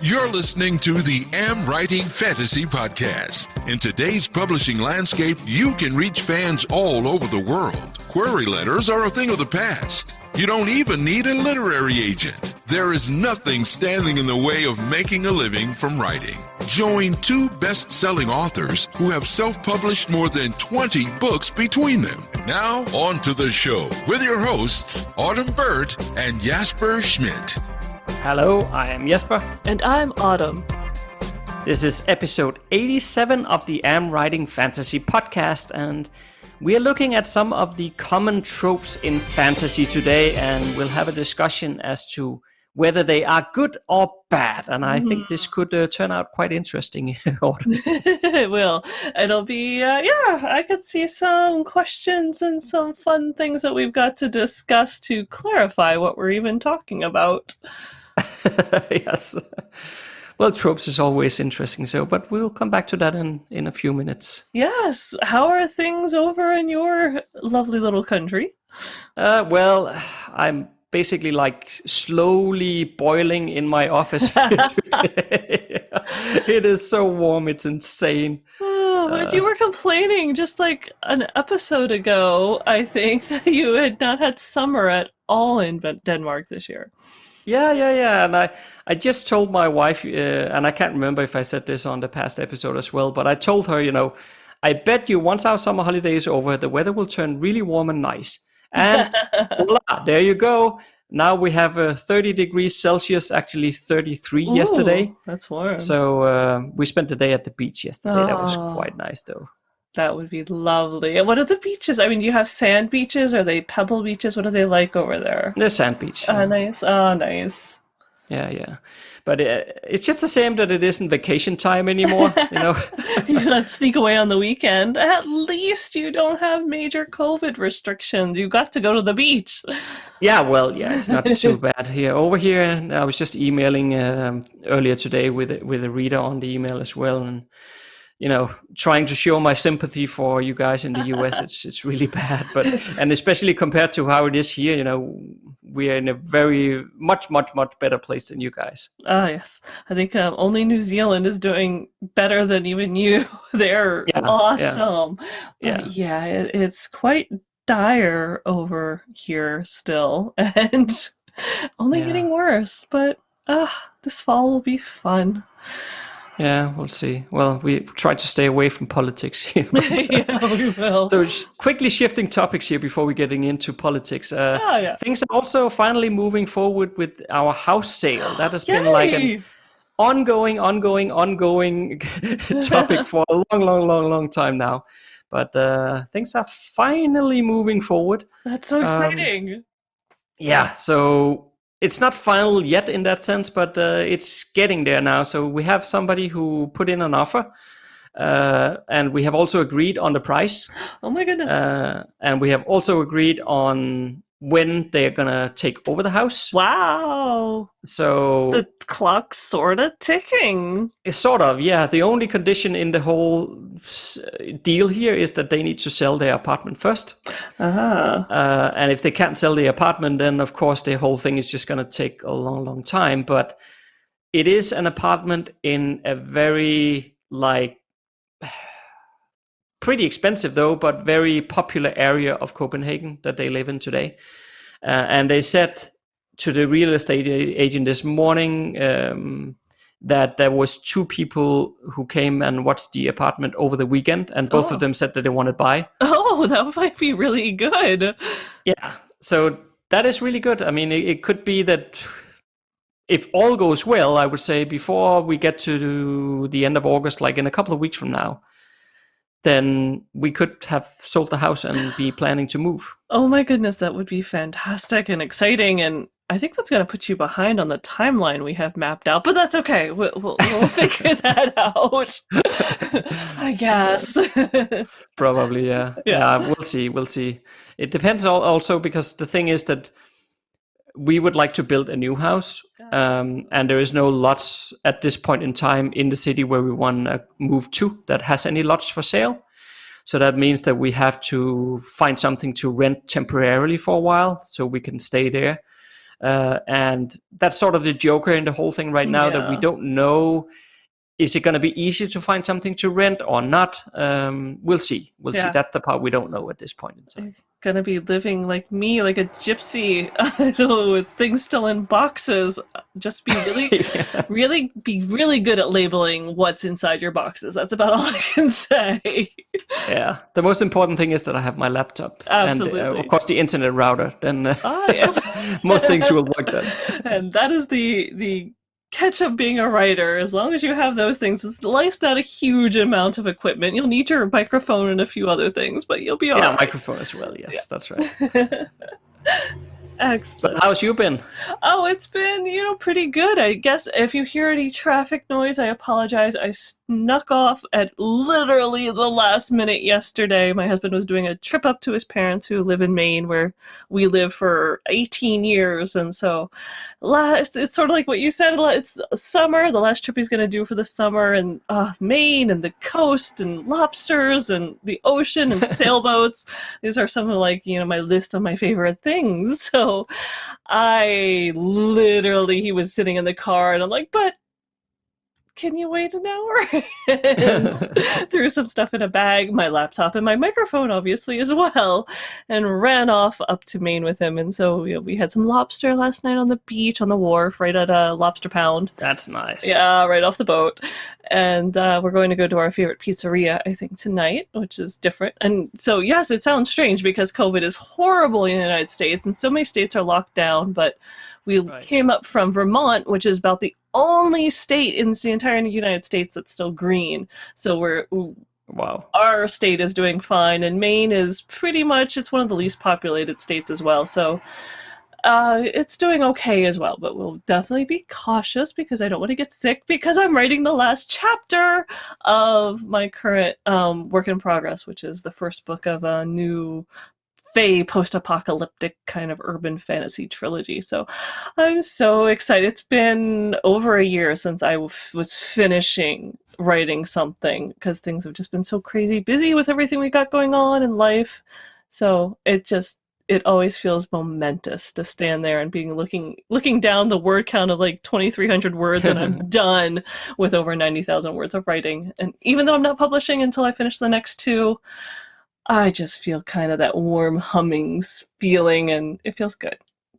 You're listening to the AmWritingFantasy Podcast. In today's publishing landscape, you can reach fans all over the world. Query letters are a thing of the past. You don't even need a literary agent. There is nothing standing in the way of making a living from writing. Join two best-selling authors who have self-published more than 20 books between them. Now, on to the show with your hosts, Autumn Burt and Jesper Schmidt. Hello, I am Jesper. And I'm Autumn. This is episode 87 of the AmWritingFantasy Podcast, and we are looking at some of the common tropes in fantasy today, and we'll have a discussion as to whether they are good or bad. And I think this could turn out quite interesting. It will. It'll be, I could see some questions and some fun things that we've got to discuss to clarify what we're even talking about. Yes. Well, tropes is always interesting, but we'll come back to that in a few minutes. Yes. How are things over in your lovely little country? Well, I'm basically like slowly boiling in my office here today. It is so warm, it's insane. But you were complaining just like an episode ago, I think, that you had not had summer at all in Denmark this year. Yeah. And I just told my wife, and I can't remember if I said this on the past episode as well, but I told her, I bet you once our summer holiday is over, the weather will turn really warm and nice. And voila, there you go. Now we have 30 degrees Celsius, actually 33 yesterday. That's warm. So we spent the day at the beach yesterday. That was quite nice, though. That would be lovely. And what are the beaches? I mean, do you have sand beaches? Are they pebble beaches? What are they like over there? They're sand beach. Nice. Oh, nice. Yeah. But it's just a shame that it isn't vacation time anymore, You don't sneak away on the weekend. At least you don't have major COVID restrictions. You got to go to the beach. Yeah, it's not too bad here. Over here, and I was just emailing earlier today with a reader on the email as well, and trying to show my sympathy for you guys in the US. It's really bad, and especially compared to how it is here, we are in a very much better place than you guys. Yes, I think only New Zealand is doing better than even you. They're awesome. Yeah, it's quite dire over here still, and only getting worse. But this fall will be fun. Yeah, we'll see. Well, we try to stay away from politics here. Yeah, we will. So quickly shifting topics here before we getting into politics. Things are also finally moving forward with our house sale. That has been like an ongoing topic for a long time now. But things are finally moving forward. That's so exciting. Yeah, so it's not final yet in that sense, but it's getting there now. So we have somebody who put in an offer, and we have also agreed on the price. Oh my goodness. And we have also agreed on when they're going to take over the house. Wow. So the clock's sort of ticking. Sort of, yeah. The only condition in the whole deal here is that they need to sell their apartment first. And if they can't sell the apartment, then of course the whole thing is just going to take a long time. But it is an apartment in a very pretty expensive though, but very popular area of Copenhagen that they live in today. And they said to the real estate agent this morning that there was two people who came and watched the apartment over the weekend, and both of them said that they want to buy. Oh, that might be really good. Yeah, so that is really good. I mean, it could be that if all goes well, I would say before we get to the end of August, like in a couple of weeks from now, then we could have sold the house and be planning to move. Oh my goodness, that would be fantastic and exciting. And I think that's going to put you behind on the timeline we have mapped out, but that's okay. We'll figure that out, I guess. Probably, yeah. We'll see. It depends also, because the thing is that we would like to build a new house, and there is no lots at this point in time in the city where we want to move to that has any lots for sale. So that means that we have to find something to rent temporarily for a while so we can stay there. And that's sort of the joker in the whole thing right now, that we don't know, is it going to be easy to find something to rent or not? We'll see. We'll see. That's the part we don't know at this point in time. Gonna be living like me, like a gypsy, with things still in boxes. Just be really, really good at labeling what's inside your boxes. That's about all I can say. Yeah, the most important thing is that I have my laptop. Absolutely. And of course the internet router. Then most things will work then. And that is the catch of being a writer. As long as you have those things, it's not a huge amount of equipment. You'll need your microphone and a few other things, but you'll be all right. Microphone as well. Yes, that's right. Excellent. But how's you been? Oh, it's been, pretty good. I guess if you hear any traffic noise, I apologize. I snuck off at literally the last minute yesterday. My husband was doing a trip up to his parents who live in Maine, where we live for 18 years. And so it's sort of like what you said. It's summer, the last trip he's going to do for the summer, and Maine and the coast and lobsters and the ocean and sailboats. These are some of my list of my favorite things. So he was sitting in the car and I'm like, but can you wait an hour? And threw some stuff in a bag, my laptop and my microphone obviously as well, and ran off up to Maine with him. And so we had some lobster last night on the beach, on the wharf, right at a Lobster Pound. That's nice. Yeah, right off the boat. And we're going to go to our favorite pizzeria, I think, tonight, which is different. And so, yes, it sounds strange because COVID is horrible in the United States and so many states are locked down, but we came up from Vermont, which is about the only state in the entire United States that's still green. So our state is doing fine, and Maine is it's one of the least populated states as well. So it's doing okay as well, but we'll definitely be cautious because I don't want to get sick, because I'm writing the last chapter of my current work in progress, which is the first book of a new post-apocalyptic kind of urban fantasy trilogy. So I'm so excited. It's been over a year since I was finishing writing something, because things have just been so crazy busy with everything we got going on in life. So it always feels momentous to stand there and looking down the word count of 2,300 words, and I'm done with over 90,000 words of writing. And even though I'm not publishing until I finish the next two, I just feel kind of that warm hummings feeling, and it feels good.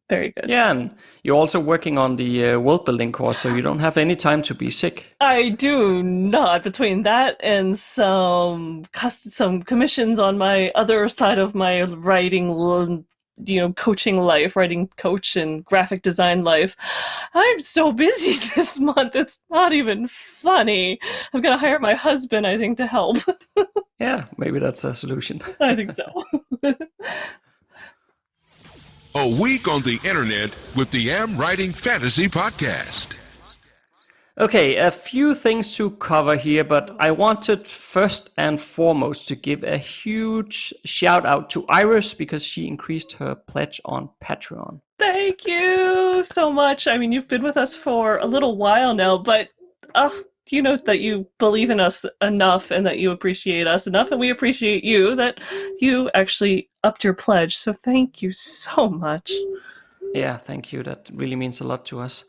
Very good. Yeah, and you're also working on the world building course, so you don't have any time to be sick. I do not. Between that and some commissions on my other side of my writing, coaching life, writing coach and graphic design life, I'm so busy this month. It's not even funny. I'm going to hire my husband, I think, to help. Yeah, maybe that's a solution. I think so. A week on the internet with the AmWritingFantasy Podcast. Okay, a few things to cover here, but I wanted first and foremost to give a huge shout out to Iris, because she increased her pledge on Patreon. Thank you so much. I mean, you've been with us for a little while now, but you know that you believe in us enough and that you appreciate us enough, and we appreciate you, that you actually upped your pledge. So thank you so much. Yeah, thank you. That really means a lot to us.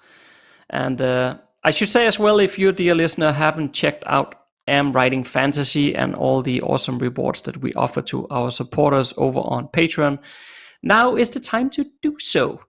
And I should say as well, if you, dear listener, haven't checked out Writing Fantasy and all the awesome rewards that we offer to our supporters over on Patreon, now is the time to do so.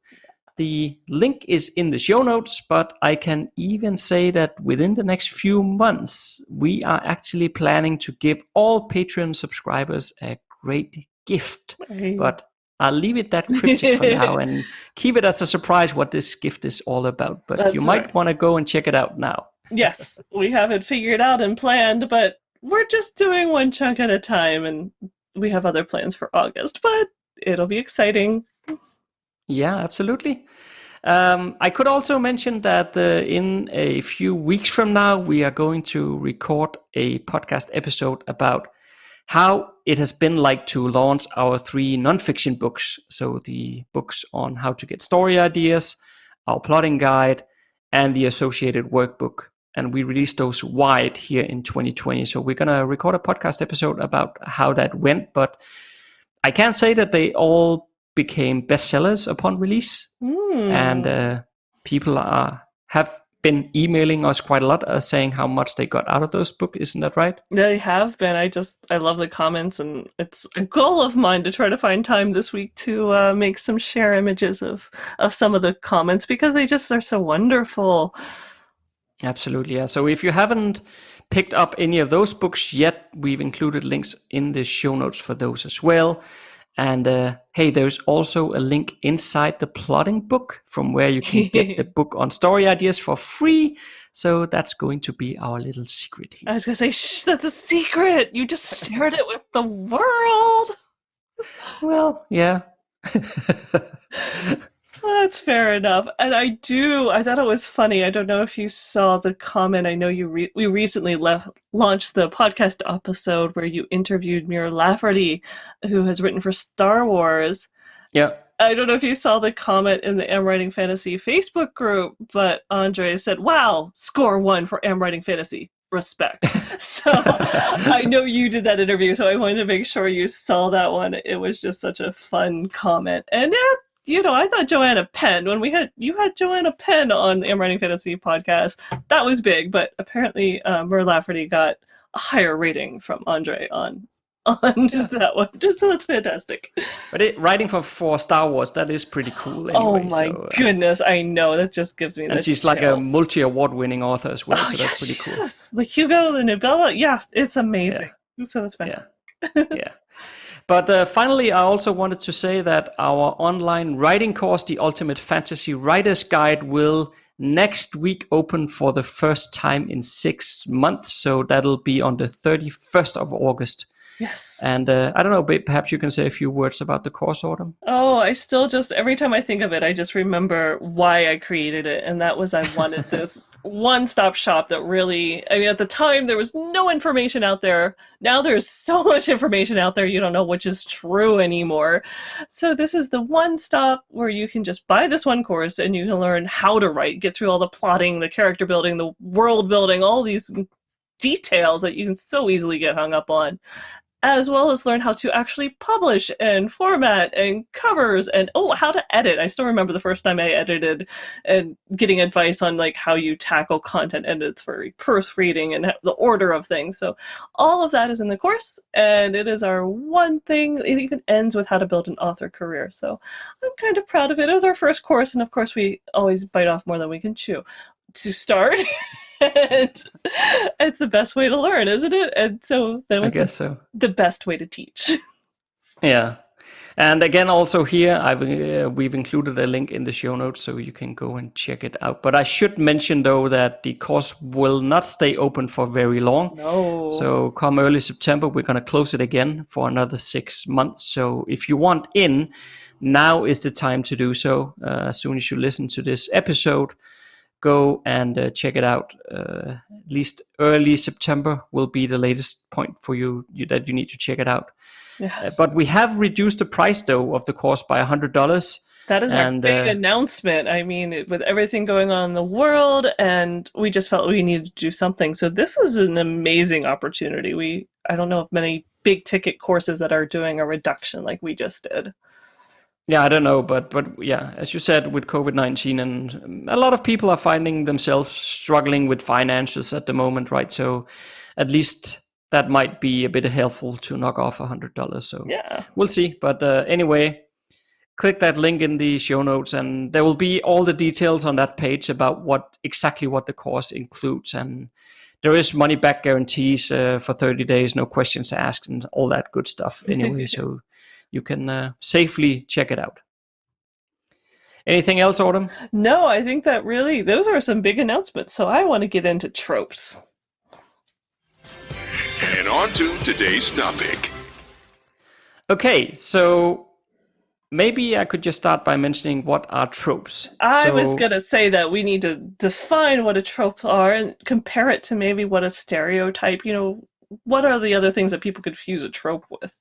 The link is in the show notes, but I can even say that within the next few months, we are actually planning to give all Patreon subscribers a great gift. Hey. But I'll leave it that cryptic for now and keep it as a surprise what this gift is all about. But That's you might want to go and check it out now. Yes, we have it figured out and planned, but we're just doing one chunk at a time, and we have other plans for August, but it'll be exciting. Yeah, absolutely. I could also mention that in a few weeks from now, we are going to record a podcast episode about how it has been like to launch our 3 nonfiction books. So the books on how to get story ideas, our plotting guide, and the associated workbook. And we released those wide here in 2020. So we're going to record a podcast episode about how that went. But I can't say that they all became bestsellers upon release. And people have been emailing us quite a lot, saying how much they got out of those books. Isn't that right? They have been. I love the comments, and it's a goal of mine to try to find time this week to make some share images of some of the comments, because they just are so wonderful. Absolutely, yeah. So if you haven't picked up any of those books yet, we've included links in the show notes for those as well. And hey, there's also a link inside the plotting book from where you can get the book on story ideas for free. So that's going to be our little secret here. I was going to say, shh, that's a secret. You just shared it with the world. Well, yeah. That's fair enough. And I thought it was funny. I don't know if you saw the comment. I know we recently launched the podcast episode where you interviewed Mira Lafferty, who has written for Star Wars. Yeah. I don't know if you saw the comment in the AmWritingFantasy Facebook group, but Andre said, wow, score 1 for AmWritingFantasy. Respect. So I know you did that interview, so I wanted to make sure you saw that one. It was just such a fun comment. And I thought Joanna Penn, when you had Joanna Penn on the AmWritingFantasy podcast, that was big, but apparently Mira Lafferty got a higher rating from Andre on that one. So that's fantastic. But writing for Star Wars, that is pretty cool anyway. Oh my goodness, I know. That just gives me the And she's chills. like a multi-award winning author as well, so that's pretty cool. Yes. Like Hugo and Nobel, yeah, it's amazing. Yeah. So that's fantastic. Yeah. But finally, I also wanted to say that our online writing course, the Ultimate Fantasy Writer's Guide, will next week open for the first time in 6 months. So that'll be on the 31st of August. Yes. And I don't know, perhaps you can say a few words about the course, Autumn? Oh, I still just, every time I think of it, I just remember why I created it. And that was I wanted this one-stop shop that really, I mean, at the time, there was no information out there. Now there's so much information out there, you don't know which is true anymore. So this is the one stop where you can just buy this one course and you can learn how to write, get through all the plotting, the character building, the world building, all these details that you can so easily get hung up on, as well as learn how to actually publish and format and covers and how to edit. I still remember the first time I edited and getting advice on like how you tackle content edits for proofreading and the order of things. So all of that is in the course, and it is our one thing. It even ends with how to build an author career. So I'm kind of proud of it. It was our first course, and of course we always bite off more than we can chew to start. And it's the best way to learn, isn't it? And so that was, I guess so, the best way to teach. Yeah. And again, also here, we've included a link in the show notes so you can go and check it out. But I should mention, though, that the course will not stay open for very long. No. So come early September, we're going to close it again for another 6 months. So if you want in, now is the time to do so. As soon as you listen to this episode, go and check it out. At least early September will be the latest point for you that you need to check it out. Yes. But we have reduced the price, though, of the course by $100. That is our big announcement. I mean, with everything going on in the world, and we just felt we needed to do something. So this is an amazing opportunity. I don't know of many big ticket courses that are doing a reduction like we just did. Yeah, I don't know, but yeah, as you said, with COVID-19, and a lot of people are finding themselves struggling with finances at the moment, right? So at least that might be a bit helpful to knock off $100. So yeah, we'll see. But anyway, click that link in the show notes, and there will be all the details on that page about exactly what the course includes. And there is money back guarantees for 30 days, no questions asked, and all that good stuff anyway. So you can safely check it out. Anything else, Autumn? No, I think that really, those are some big announcements. So I want to get into tropes. And on to today's topic. Okay, so maybe I could just start by mentioning what are tropes. I was going to say that we need to define what a trope are and compare it to maybe what a stereotype, what are the other things that people confuse a trope with?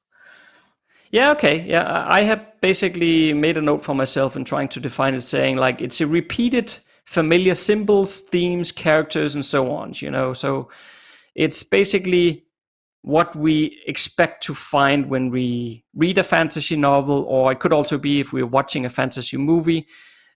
Yeah, okay. Yeah, I have basically made a note for myself in trying to define it, saying like it's a repeated familiar symbols, themes, characters, and so on, So it's basically what we expect to find when we read a fantasy novel, or it could also be if we're watching a fantasy movie.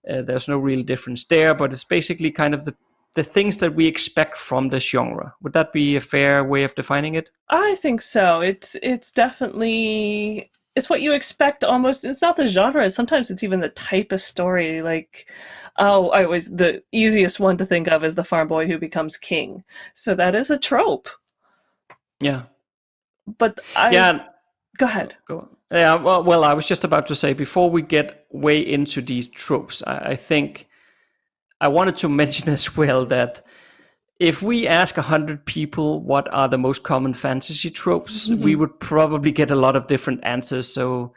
There's no real difference there, but it's basically kind of the things that we expect from the genre. Would that be a fair way of defining it? I think so. It's definitely, it's what you expect almost. It's not the genre. Sometimes it's even the type of story. Like, the easiest one to think of is the farm boy who becomes king. So that is a trope. Yeah. But go ahead. Go on. Yeah, well, I was just about to say, before we get way into these tropes, I think I wanted to mention as well that if we ask 100 people what are the most common fantasy tropes, we would probably get a lot of different answers. So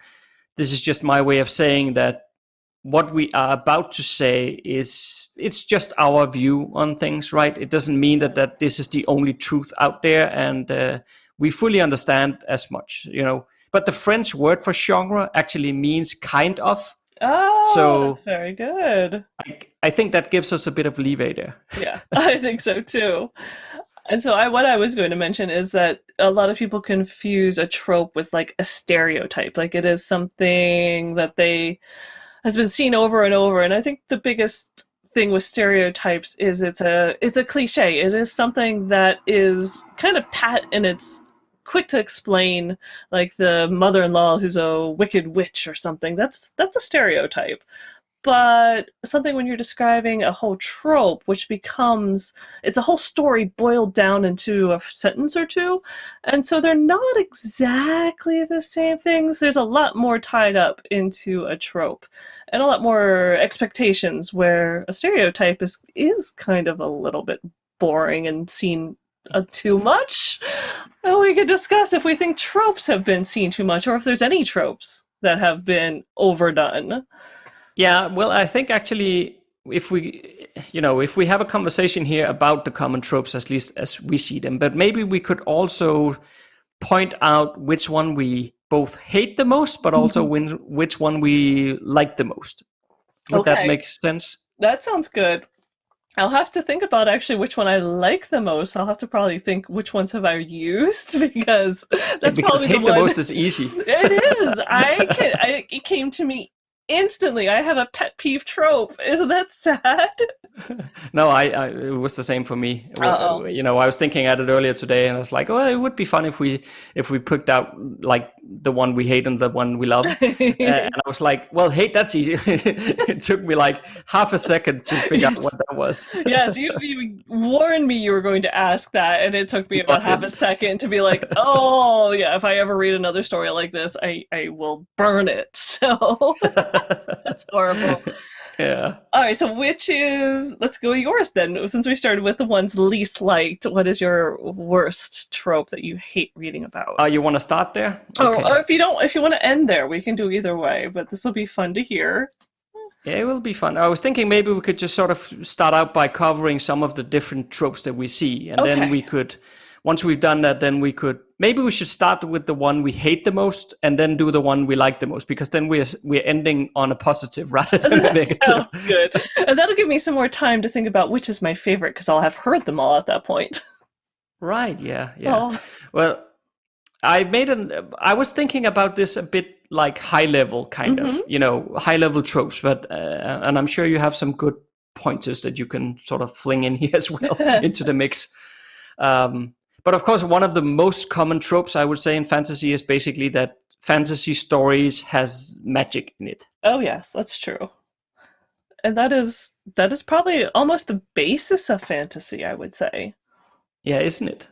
this is just my way of saying that what we are about to say it's just our view on things, right? It doesn't mean that this is the only truth out there, and we fully understand as much, But the French word for genre actually means kind of. Oh, so that's very good. I think that gives us a bit of leeway there. Yeah, I think so too. And so what I was going to mention is that a lot of people confuse a trope with like a stereotype. Like it is something that has been seen over and over. And I think the biggest thing with stereotypes is it's a cliche. It is something that is kind of pat and it's quick to explain, like the mother-in-law who's a wicked witch or something. That's a stereotype. But something when you're describing a whole trope, which it's a whole story boiled down into a sentence or two. And so they're not exactly the same things. There's a lot more tied up into a trope and a lot more expectations, where a stereotype is kind of a little bit boring and seen too much. And we could discuss if we think tropes have been seen too much, or if there's any tropes that have been overdone. Yeah, well, I think actually if we have a conversation here about the common tropes, at least as we see them, but maybe we could also point out which one we both hate the most, but also which one we like the most. Would that make sense? That sounds good. I'll have to think about actually which one I like the most. I'll have to probably think which ones have I used, because that's probably hate the most is easy. It is. It came to me instantly. I have a pet peeve trope. Isn't that sad? No, it was the same for me. I was thinking at it earlier today, and I was like, "Oh, it would be fun if we picked out like the one we hate and the one we love." And I was like, "Well, hate, that's easy." It took me like half a second to figure out what that was. Yes, you warned me you were going to ask that, and it took me about half a second to be like, "Oh, yeah, if I ever read another story like this, I will burn it." So that's horrible. Yeah. All right, so let's go yours then. Since we started with the ones least liked, what is your worst trope that you hate reading about? You want to start there? Okay. Or if you want to end there, we can do either way, but this will be fun to hear. Yeah, it will be fun. I was thinking maybe we could just sort of start out by covering some of the different tropes that we see, and then we could, once we've done that, then we should start with the one we hate the most, and then do the one we like the most, because then we're ending on a positive rather than a negative. Sounds good. And that'll give me some more time to think about which is my favorite, because I'll have heard them all at that point. Right, yeah. Oh. Well, I was thinking about this a bit like high level kind of, high level tropes, but and I'm sure you have some good pointers that you can sort of fling in here as well into the mix. But of course, one of the most common tropes I would say in fantasy is basically that fantasy stories has magic in it. Oh yes, that's true. And that is probably almost the basis of fantasy, I would say. Yeah, isn't it?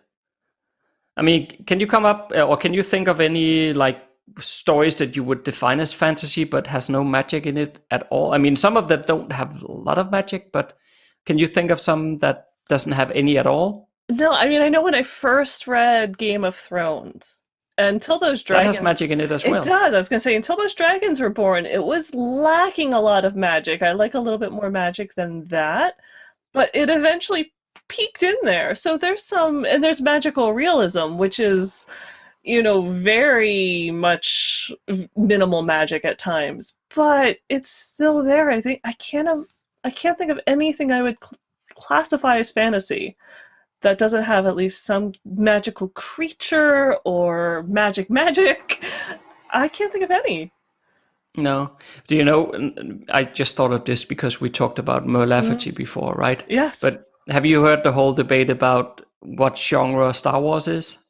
I mean, can you come up, or can you think of any like stories that you would define as fantasy but has no magic in it at all? I mean, some of them don't have a lot of magic, but can you think of some that doesn't have any at all? No, I mean, I know when I first read Game of Thrones, until those dragons... That has magic in it as well. It does. I was going to say, until those dragons were born, it was lacking a lot of magic. I like a little bit more magic than that, but it eventually peaked in there. So there's magical realism, which is, very much minimal magic at times, but it's still there. I think I can't think of anything I would classify as fantasy that doesn't have at least some magical creature or magic. I can't think of any. No. Do you know, I just thought of this because we talked about Mer Lafferty before, right? Yes. But have you heard the whole debate about what genre Star Wars is?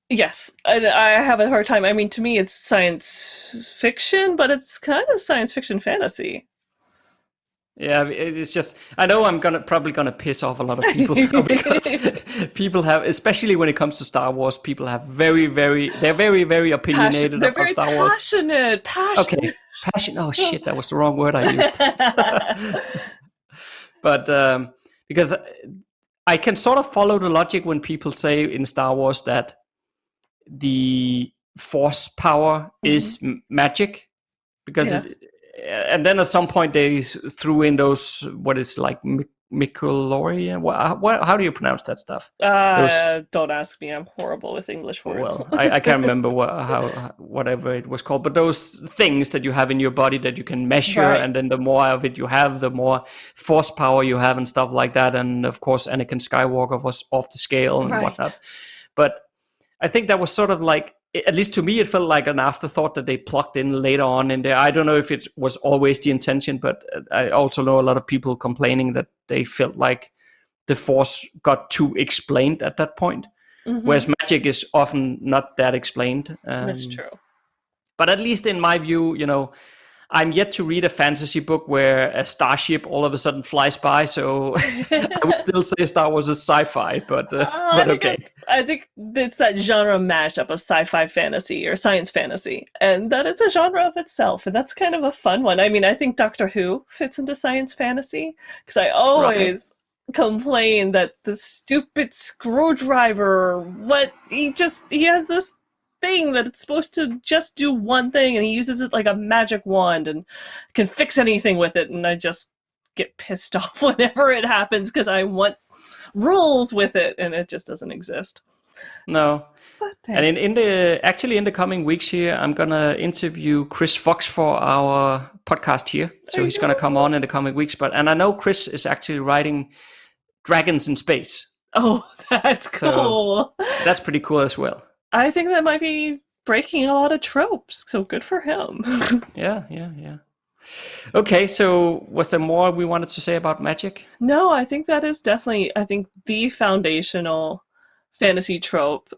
Yes, I have a hard time. I mean, to me, it's science fiction, but it's kind of science fiction fantasy. Yeah, it's just, I know I'm probably gonna piss off a lot of people now because people have, especially when it comes to Star Wars, people have they're very, very opinionated about Star Wars. Passionate. Okay, passion. Oh shit, that was the wrong word I used. But because I can sort of follow the logic when people say in Star Wars that the Force power is magic, because and then at some point they threw in those, what is like Michelorian? How do you pronounce that stuff? Don't ask me. I'm horrible with English words. Well, I can't remember whatever it was called, but those things that you have in your body that you can measure, Right. and then the more of it you have, the more force power you have and stuff like that. And of course, Anakin Skywalker was off the scale and whatnot. But I think that was sort of like, at least to me, it felt like an afterthought that they plugged in later on in there. I don't know if it was always the intention, but I also know a lot of people complaining that they felt like the Force got too explained at that point, whereas magic is often not that explained. That's true. But at least in my view, I'm yet to read a fantasy book where a starship all of a sudden flies by, so I would still say Star Wars is sci-fi, but okay. I think it's that genre mashup of sci-fi fantasy or science fantasy, and that is a genre of itself, and that's kind of a fun one. I mean, I think Doctor Who fits into science fantasy, because I always complain that the stupid screwdriver, he has this thing that it's supposed to just do one thing, and he uses it like a magic wand and can fix anything with it, and I just get pissed off whenever it happens because I want rules with it, and it just doesn't exist. No. And in the coming weeks here, I'm gonna interview Chris Fox for our podcast here, so he's gonna come on in the coming weeks. And I know Chris is actually writing Dragons in Space. Oh, that's cool. That's pretty cool as well. I think that might be breaking a lot of tropes, so good for him. Yeah. Okay, so was there more we wanted to say about magic? No, I think that is definitely, the foundational fantasy trope.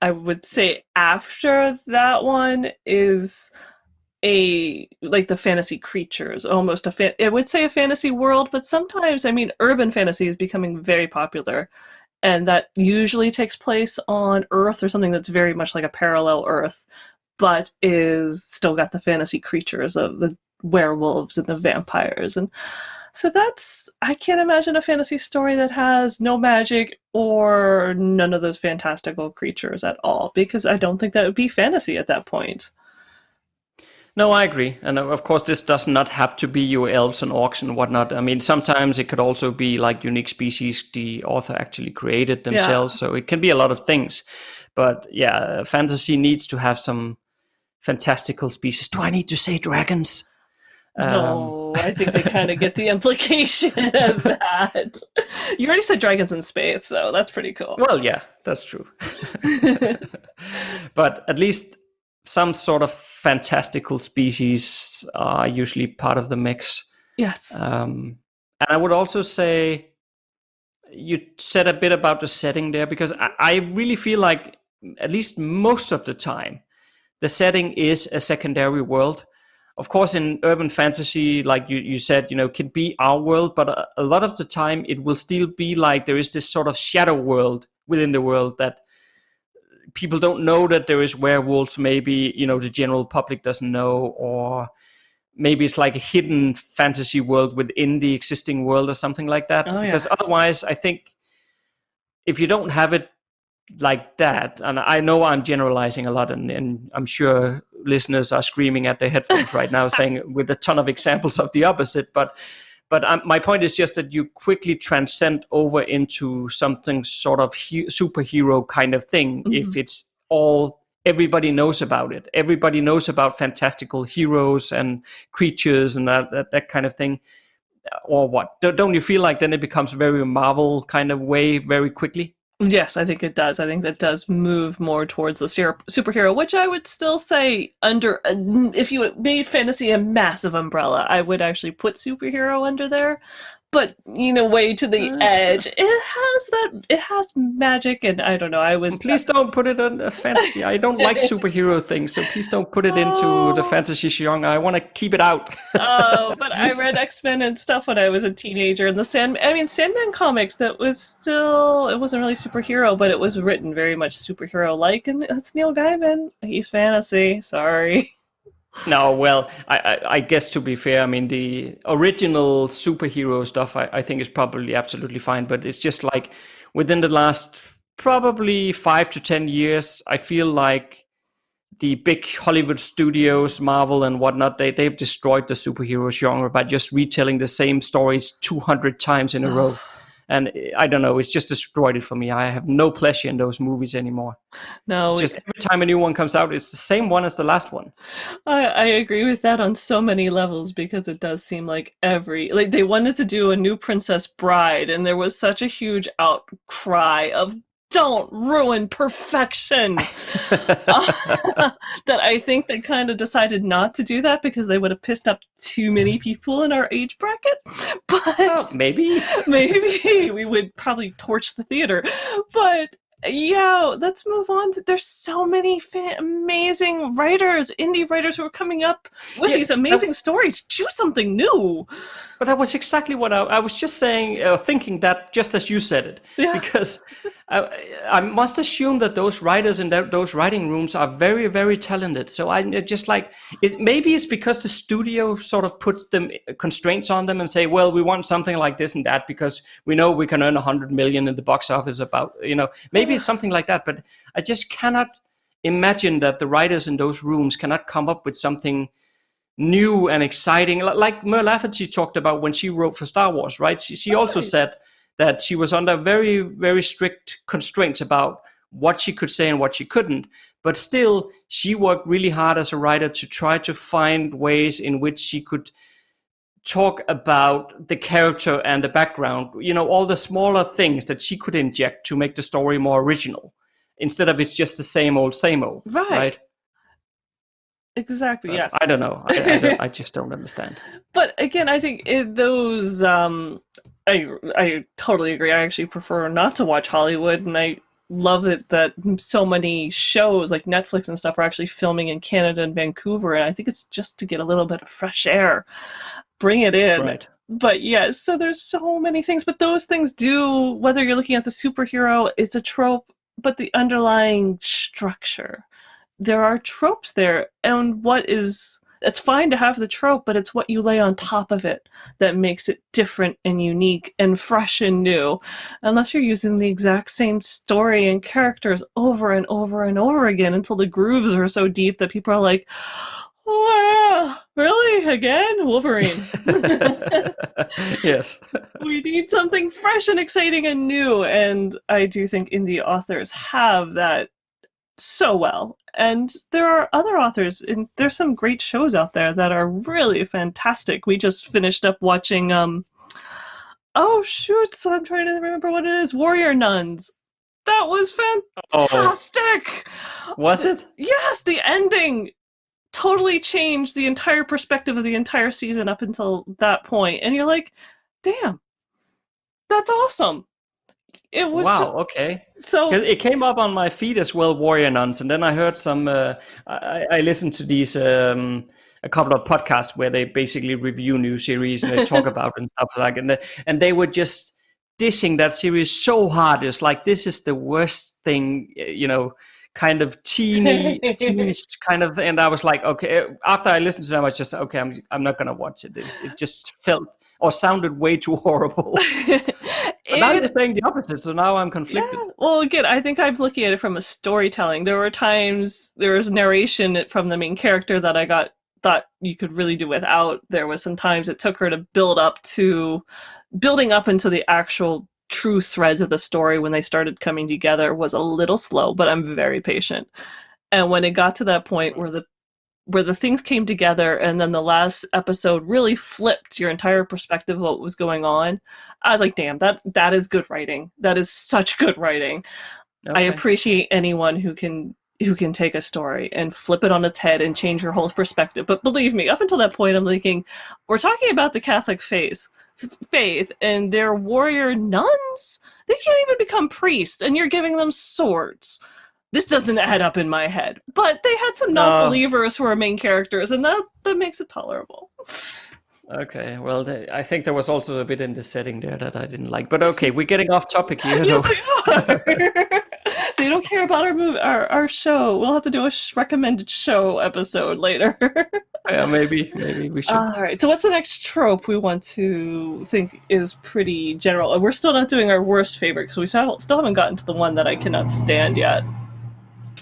I would say after that one is the fantasy creatures, almost I would say a fantasy world, but sometimes, urban fantasy is becoming very popular. And that usually takes place on Earth or something that's very much like a parallel Earth, but is still got the fantasy creatures of the werewolves and the vampires. And so I can't imagine a fantasy story that has no magic or none of those fantastical creatures at all, because I don't think that would be fantasy at that point. No, I agree. And of course, this does not have to be your elves and orcs and whatnot. I mean, sometimes it could also be like unique species the author actually created themselves. Yeah. So it can be a lot of things. But yeah, fantasy needs to have some fantastical species. Do I need to say dragons? No, I think they kind of get the implication of that. You already said dragons in space, so that's pretty cool. Well, yeah, that's true. But at least some sort of fantastical species are usually part of the mix. Yes. And I would also say, you said a bit about the setting there, because I really feel like, at least most of the time, the setting is a secondary world. Of course, in urban fantasy, like you said, can be our world, but a lot of the time it will still be like there is this sort of shadow world within the world that people don't know that there is werewolves. Maybe, the general public doesn't know, or maybe it's like a hidden fantasy world within the existing world or something like that. Because otherwise, I think if you don't have it like that, and I know I'm generalizing a lot, and I'm sure listeners are screaming at their headphones right now saying with a ton of examples of the opposite, but my point is just that you quickly transcend over into something sort of superhero kind of thing. If it's everybody knows about it, everybody knows about fantastical heroes and creatures and that kind of thing, or what? Don't you feel like then it becomes very Marvel kind of way very quickly? Yes, I think it does. I think that does move more towards the superhero, which I would still say if you made fantasy a massive umbrella, I would actually put superhero under there. But, way to the edge, it has magic, and I don't know, Please don't put it on as fantasy. I don't like superhero things, so please don't put it into the fantasy genre. I want to keep it out. But I read X-Men and stuff when I was a teenager, and Sandman comics, it wasn't really superhero, but it was written very much superhero-like, and that's Neil Gaiman. He's fantasy, sorry. No, well, I guess to be fair, I mean, the original superhero stuff I think is probably absolutely fine, but it's just like within the last probably 5 to 10 years, I feel like the big Hollywood studios, Marvel and whatnot, they've destroyed the superhero genre by just retelling the same stories 200 times in a row. And I don't know, it's just destroyed it for me. I have no pleasure in those movies anymore. No, it's just every time a new one comes out, it's the same one as the last one. I agree with that on so many levels, because it does seem like they wanted to do a new Princess Bride, and there was such a huge outcry of don't ruin perfection that I think they kind of decided not to do that because they would have pissed up too many people in our age bracket. But maybe we would probably torch the theater. But yeah, let's move on. There's so many amazing writers, indie writers who are coming up with these amazing stories. Choose something new. But that was exactly what I was just saying, thinking that just as you said it. Yeah. Because I must assume that those writers in those writing rooms are very, very talented. So I'm just like, maybe it's because the studio sort of put them constraints on them and say, well, we want something like this and that because we know we can earn 100 million in the box office about, maybe it's something like that. But I just cannot imagine that the writers in those rooms cannot come up with something new and exciting, like Mur Lafferty talked about when she wrote for Star Wars, right? She also said that she was under very, very strict constraints about what she could say and what she couldn't. But still, she worked really hard as a writer to try to find ways in which she could talk about the character and the background, all the smaller things that she could inject to make the story more original, instead of it's just the same old, right? Exactly. But yes. I don't know. I just don't understand. But again, I think those. I totally agree. I actually prefer not to watch Hollywood, and I love it that so many shows like Netflix and stuff are actually filming in Canada and Vancouver. And I think it's just to get a little bit of fresh air, bring it in. Right. But yes, so there's so many things. But those things do. Whether you're looking at the superhero, it's a trope, but the underlying structure. There are tropes there, and it's fine to have the trope, but it's what you lay on top of it that makes it different and unique and fresh and new. Unless you're using the exact same story and characters over and over and over again until the grooves are so deep that people are like, oh, really? Again? Wolverine. Yes. We need something fresh and exciting and new, and I do think indie authors have that so well. And there are other authors, and there's some great shows out there that are really fantastic. We just finished up watching I'm trying to remember what it is. Warrior Nuns. That was fantastic. Oh. Was it? Yes, the ending totally changed the entire perspective of the entire season up until that point. And you're like, damn, that's awesome. It was okay. So it came up on my feed as well, Warrior Nuns, and then I heard some. I listened to these a couple of podcasts where they basically review new series and they talk about and stuff like, and they were just dissing that series so hard. It's like, this is the worst thing, kind of teeny kind of. And I was like, okay. After I listened to them, I was just okay. I'm not gonna watch it. It just felt or sounded way too horrible. But now you're saying the opposite, so now I'm conflicted. Yeah. Well, again, I think I'm looking at it from a storytelling. There were times there was narration from the main character that I thought you could really do without. There was some times it took her to building up into the actual true threads of the story when they started coming together was a little slow, but I'm very patient. And when it got to that point where the where the things came together, and then the last episode really flipped your entire perspective of what was going on. I was like, damn, that is good writing. That is such good writing. Okay. I appreciate anyone who can take a story and flip it on its head and change your whole perspective. But believe me, up until that point, I'm thinking, we're talking about the Catholic faith, and they're warrior nuns? They can't even become priests, and you're giving them swords. This doesn't add up in my head. But they had some non-believers who are main characters, and that makes it tolerable. Okay, well, I think there was also a bit in the setting there that I didn't like. But okay, we're getting off topic here. Yes, they are. They don't care about our show. We'll have to do a recommended show episode later. Yeah, maybe we should. All right, so what's the next trope we want to think is pretty general? We're still not doing our worst favorite, because we still haven't gotten to the one that I cannot stand yet.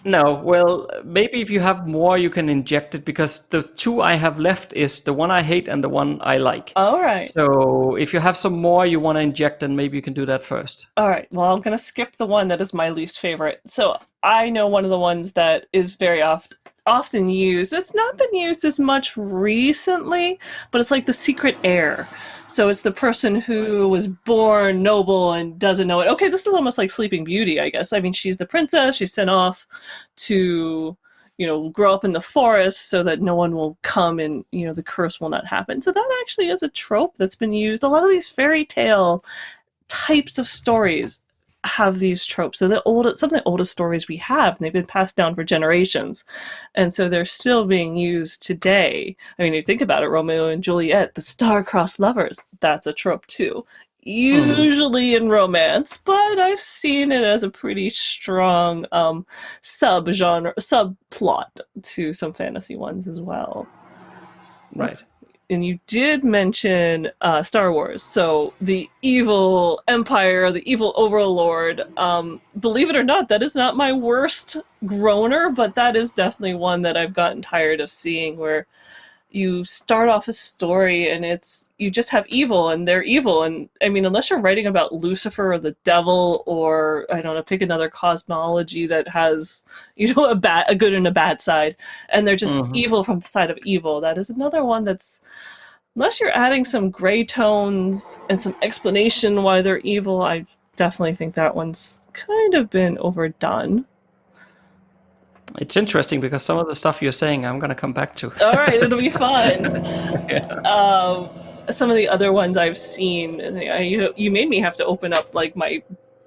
No, well, maybe if you have more, you can inject it, because the two I have left is the one I hate and the one I like. All right. So if you have some more you want to inject, then maybe you can do that first. All right. Well, I'm going to skip the one that is my least favorite. So I know one of the ones that is very often used. It's not been used as much recently, but it's like the secret heir. So it's the person who was born noble and doesn't know it. Okay, this is almost like Sleeping Beauty, I guess. I mean, she's the princess. She's sent off to, grow up in the forest so that no one will come and, the curse will not happen. So that actually is a trope that's been used. A lot of these fairy tale types of stories have these tropes. So some of the oldest stories we have, and they've been passed down for generations. And so they're still being used today. I mean, if you think about it, Romeo and Juliet, the star-crossed lovers, that's a trope too. Usually in romance, but I've seen it as a pretty strong subplot to some fantasy ones as well. Right. And you did mention Star Wars, so the evil empire, the evil overlord. Believe it or not, that is not my worst groaner, but that is definitely one that I've gotten tired of seeing, where you start off a story and you just have evil and they're evil. And I mean, unless you're writing about Lucifer or the devil, or I don't know, pick another cosmology that has, a good and a bad side, and they're just evil from the side of evil. That is another one that's, unless you're adding some gray tones and some explanation why they're evil, I definitely think that one's kind of been overdone. It's interesting because some of the stuff you're saying I'm going to come back to. All right, it'll be fun. Yeah. Some of the other ones I've seen, you made me have to open up like my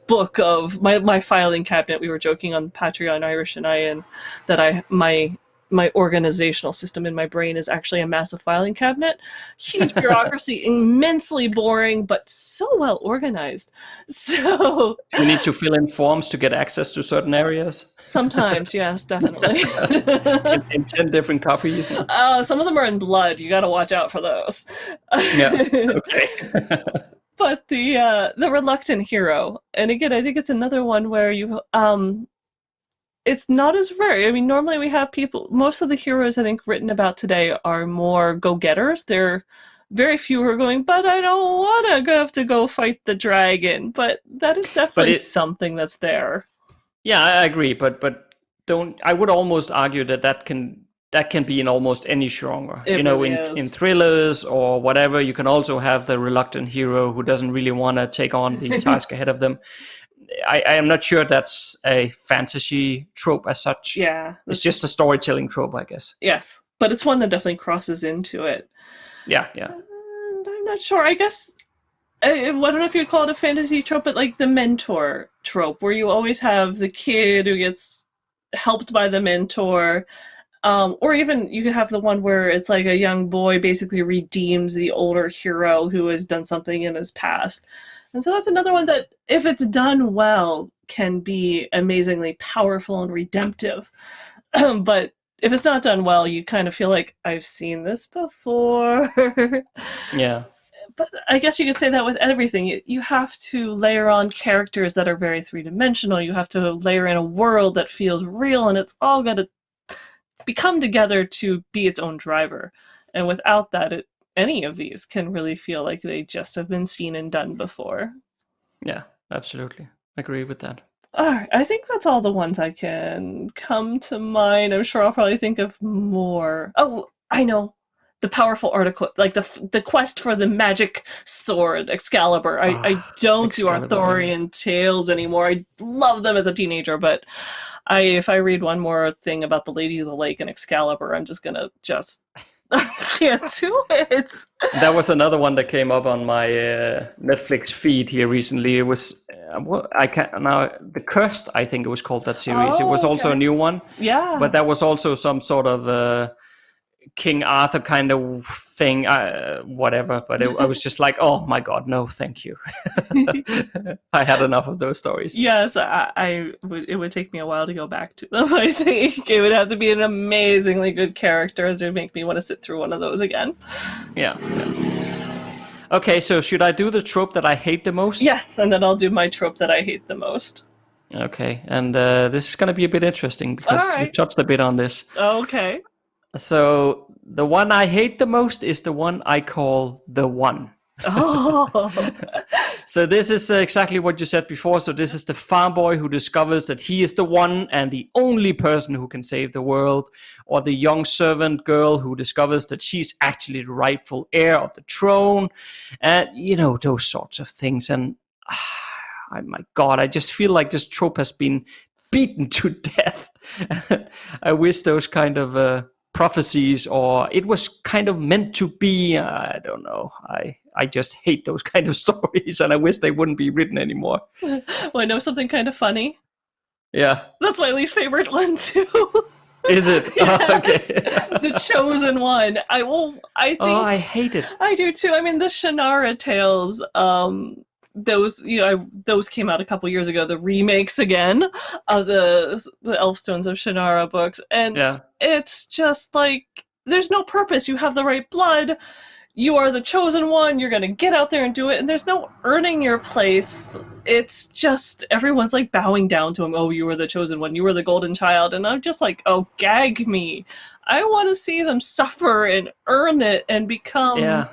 book of my filing cabinet. We were joking on Patreon, Irish and Ian, that my organizational system in my brain is actually a massive filing cabinet. Huge bureaucracy, immensely boring, but so well organized. So you need to fill in forms to get access to certain areas? Sometimes, yes, definitely. in 10 different copies? Some of them are in blood. You got to watch out for those. Yeah, okay. But the reluctant hero. And again, I think it's another one where it's not as rare. I mean, normally we have most of the heroes I think written about today are more go-getters. They're very few who are going, but I don't want to have to go fight the dragon. But that is definitely something that's there. Yeah, I agree. But I would almost argue that can be in almost any genre. In thrillers or whatever, you can also have the reluctant hero who doesn't really want to take on the task ahead of them. I am not sure that's a fantasy trope as such. Yeah. It's just a storytelling trope, I guess. Yes, but it's one that definitely crosses into it. Yeah. And I'm not sure. I guess, I don't know if you'd call it a fantasy trope, but like the mentor trope, where you always have the kid who gets helped by the mentor. Or even you could have the one where it's like a young boy basically redeems the older hero who has done something in his past. And so that's another one that, if it's done well, can be amazingly powerful and redemptive. But if it's not done well, you kind of feel like, I've seen this before. Yeah. But I guess you could say that with everything. You have to layer on characters that are very three-dimensional. You have to layer in a world that feels real, and it's all got to come together to be its own driver. And without that, any of these can really feel like they just have been seen and done before. Yeah, absolutely. I agree with that. All right, I think that's all the ones I can come to mind. I'm sure I'll probably think of more. Oh, I know. The powerful article, like the quest for the magic sword, Excalibur. I don't do Arthurian tales anymore. I love them as a teenager, but if I read one more thing about the Lady of the Lake and Excalibur, I'm just gonna I can't do it. That was another one that came up on my Netflix feed here recently. It was The Cursed, I think it was called, that series. It was also a new one. Yeah. But that was also some sort of King Arthur kind of thing, whatever. But I was just like, oh my God, no, thank you. I had enough of those stories. Yes, it would take me a while to go back to them. I think it would have to be an amazingly good character to make me want to sit through one of those again. Yeah. Okay, so should I do the trope that I hate the most? Yes, and then I'll do my trope that I hate the most. Okay, and this is going to be a bit interesting because you touched a bit on this. Okay. So the one I hate the most is the one I call the one. Oh. So this is exactly what you said before. So this is the farm boy who discovers that he is the one and the only person who can save the world, or the young servant girl who discovers that she's actually the rightful heir of the throne, and those sorts of things. And oh my God, I just feel like this trope has been beaten to death. I wish those kind of prophecies, or it was kind of meant to be, I don't know. I just hate those kind of stories, and I wish they wouldn't be written anymore. Well, I know something kind of funny. Yeah. That's my least favorite one too. Is it? Yes. Oh, okay. The chosen one. I think I hate it. I do too. I mean, the Shannara tales, those came out a couple years ago, the remakes again of the Elfstones of Shannara books, and it's just like there's no purpose. You have the right blood, you are the chosen one, you're gonna get out there and do it, and there's no earning your place. It's just everyone's like bowing down to him. Oh, you were the chosen one, you were the golden child, and I'm just like, oh, gag me. I want to see them suffer and earn it and become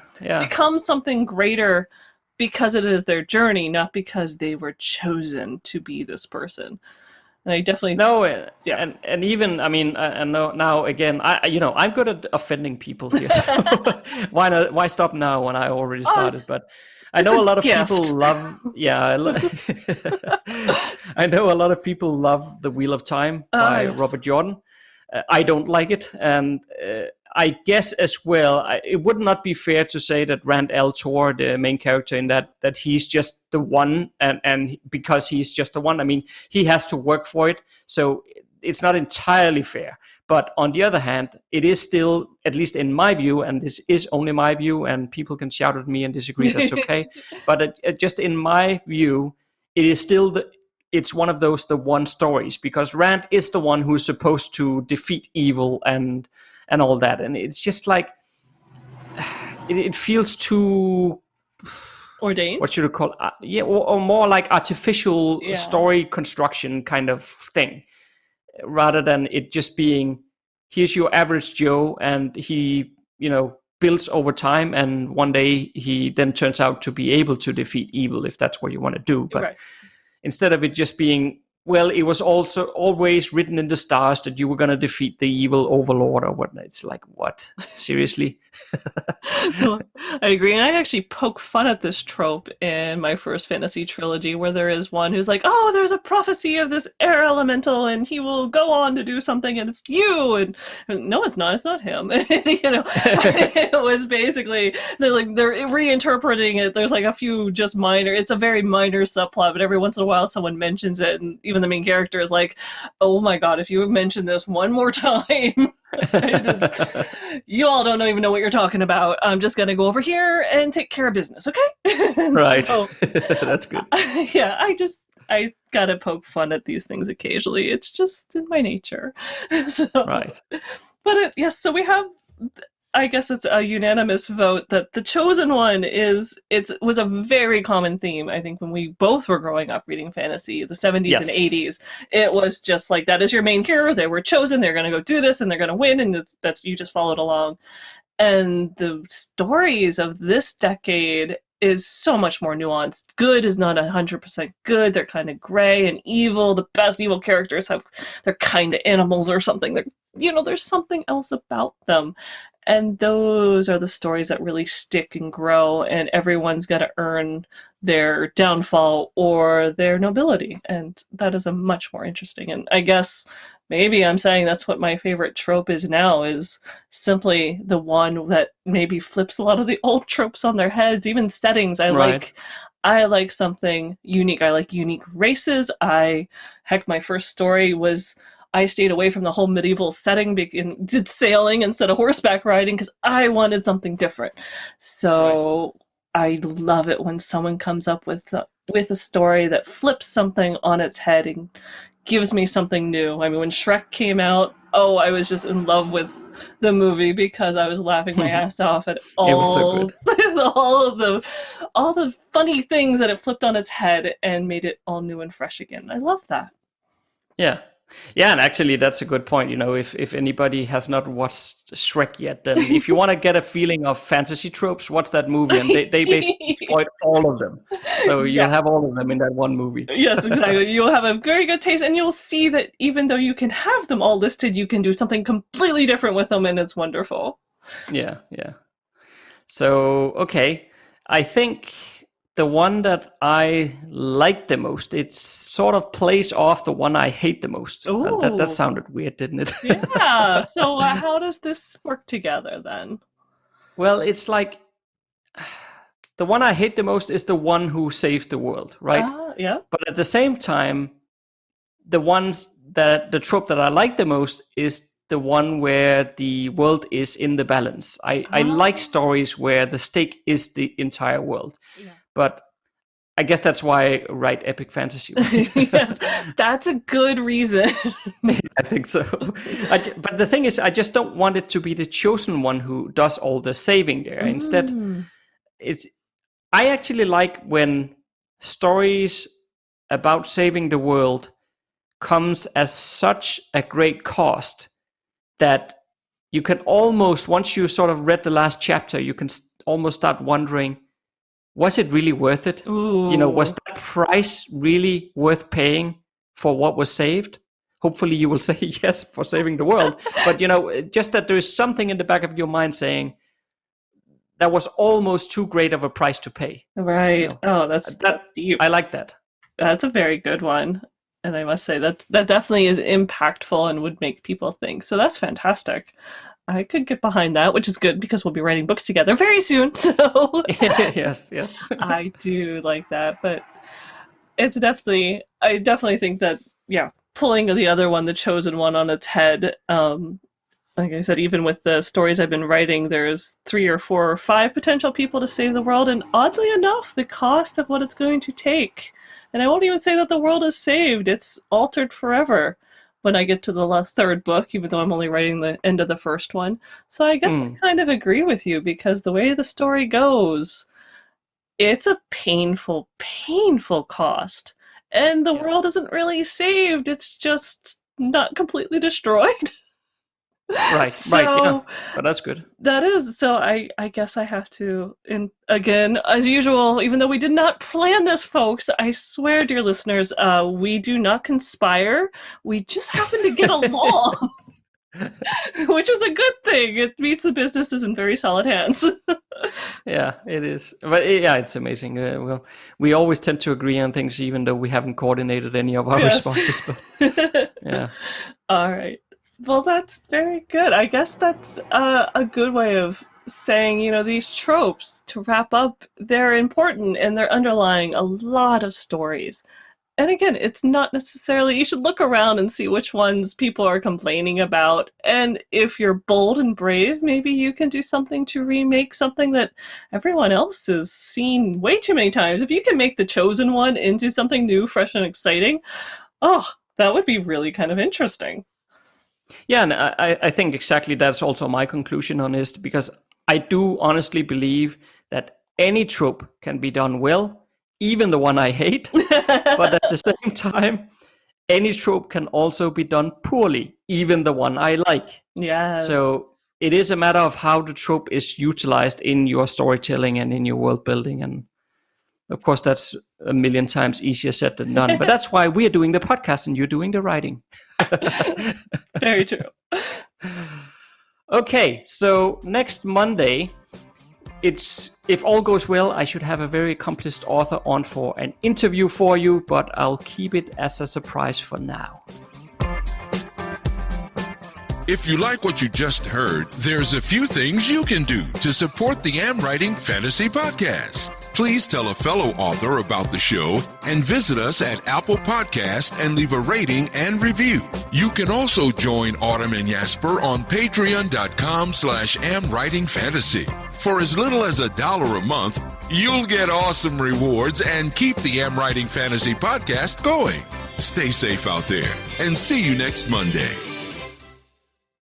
something greater, because it is their journey, not because they were chosen to be this person. And I definitely and even, I mean, and now again, I'm good at offending people here. So why stop now when I already started? But I know a lot of people love. Yeah, I know a lot of people love The Wheel of Time by Robert Jordan. I don't like it, and I guess as well, it would not be fair to say that Rand al'Tor, the main character in that he's just the one, and because he's just the one, I mean, he has to work for it, so it's not entirely fair. But on the other hand, it is still, at least in my view, and this is only my view, and people can shout at me and disagree, that's okay, but just in my view, it is still it's one of those the one stories, because Rand is the one who's supposed to defeat evil and all that, and it's just like it feels too ordained. What should you call it? Or more like artificial story construction kind of thing, rather than it just being here's your average Joe, and he builds over time, and one day he then turns out to be able to defeat evil, if that's what you want to do. But instead of it just being, well, it was also always written in the stars that you were going to defeat the evil overlord or whatnot. It's like, what? Seriously? I agree. And I actually poke fun at this trope in my first fantasy trilogy, where there is one who's like, oh, there's a prophecy of this air elemental and he will go on to do something and it's you. And no, it's not. It's not him. It was basically, they're reinterpreting it. There's like a few just minor, it's a very minor subplot, but every once in a while someone mentions it, and even the main character is like, oh my God, if you mention this one more time, you all don't even know what you're talking about. I'm just gonna go over here and take care of business, okay? Right. So, that's good. I gotta poke fun at these things occasionally. It's just in my nature. So, right. But so we have, I guess it's a unanimous vote that the chosen one was a very common theme, I think, when we both were growing up reading fantasy, the 70s and 80s. It was just like, that is your main hero, they were chosen, they're going to go do this, and they're going to win, and that's you just followed along. And the stories of this decade is so much more nuanced. Good is not 100% good. They're kind of gray and evil. The best evil characters they're kind of animals or something. There's something else about them. And those are the stories that really stick and grow, and everyone's got to earn their downfall or their nobility. And that is a much more interesting. And I guess maybe I'm saying that's what my favorite trope is now, is simply the one that maybe flips a lot of the old tropes on their heads, even settings. I like something unique. I like unique races. My first story was, I stayed away from the whole medieval setting and did sailing instead of horseback riding because I wanted something different. So I love it when someone comes up with a story that flips something on its head and gives me something new. I mean, when Shrek came out, I was just in love with the movie because I was laughing my ass off at all the funny things that it flipped on its head and made it all new and fresh again. I love that. Yeah. Yeah, and actually that's a good point. If anybody has not watched Shrek yet, then if you want to get a feeling of fantasy tropes, watch that movie, and they basically exploit all of them. So you'll have all of them in that one movie. Yes, exactly. You'll have a very good taste, and you'll see that even though you can have them all listed, you can do something completely different with them, and it's wonderful. Yeah. So, okay. I think the one that I like the most, it sort of plays off the one I hate the most. That sounded weird, didn't it? Yeah. So how does this work together then? Well, it's like the one I hate the most is the one who saves the world, right? Yeah. But at the same time, the trope that I like the most is the one where the world is in the balance. I like stories where the stake is the entire world. Yeah. But I guess that's why I write epic fantasy. Yes, that's a good reason. I think so. But the thing is, I just don't want it to be the chosen one who does all the saving there. Instead, I actually like when stories about saving the world comes as such a great cost that you can almost, once you sort of read the last chapter, you can almost start wondering, was it really worth it? Ooh. Was that price really worth paying for what was saved? Hopefully you will say yes for saving the world. But, just that there's something in the back of your mind saying that was almost too great of a price to pay. Right. That's deep. I like that. That's a very good one. And I must say that definitely is impactful and would make people think. So that's fantastic. I could get behind that, which is good because we'll be writing books together very soon. So yes. I do like that, but I definitely think that, pulling the other one, the chosen one, on its head. Like I said, even with the stories I've been writing, there's 3 or 4 or 5 potential people to save the world, and oddly enough, the cost of what it's going to take. And I won't even say that the world is saved; it's altered forever when I get to the 3rd book, even though I'm only writing the end of the first one. So I guess I kind of agree with you, because the way the story goes, it's a painful, painful cost. And the world isn't really saved. It's just not completely destroyed. Right, yeah. But that's good. That is. So I guess I have to, and again, as usual, even though we did not plan this, folks, I swear, dear listeners, we do not conspire. We just happen to get along, which is a good thing. It means the business is in very solid hands. Yeah, it is. But yeah, it's amazing. Well, we always tend to agree on things, even though we haven't coordinated any of our responses. But yeah. All right. Well, that's very good. I guess that's a good way of saying, these tropes, to wrap up, they're important and they're underlying a lot of stories. And again, it's not necessarily, you should look around and see which ones people are complaining about. And if you're bold and brave, maybe you can do something to remake something that everyone else has seen way too many times. If you can make the chosen one into something new, fresh, and exciting, that would be really kind of interesting. Yeah, and I think exactly that's also my conclusion on this, because I do honestly believe that any trope can be done well, even the one I hate, but at the same time, any trope can also be done poorly, even the one I like. Yes. So it is a matter of how the trope is utilized in your storytelling and in your world building. And of course, that's a million times easier said than done. But that's why we're doing the podcast and you're doing the writing. Very true. Okay, so next Monday, if all goes well, I should have a very accomplished author on for an interview for you, but I'll keep it as a surprise for now. If you like what you just heard, there's a few things you can do to support the AmWritingFantasy Podcast. Please tell a fellow author about the show and visit us at Apple Podcast and leave a rating and review. You can also join Autumn and Jesper on patreon.com/AmWritingFantasy. For as little as $1 a month, you'll get awesome rewards and keep the AmWritingFantasy Podcast going. Stay safe out there and see you next Monday.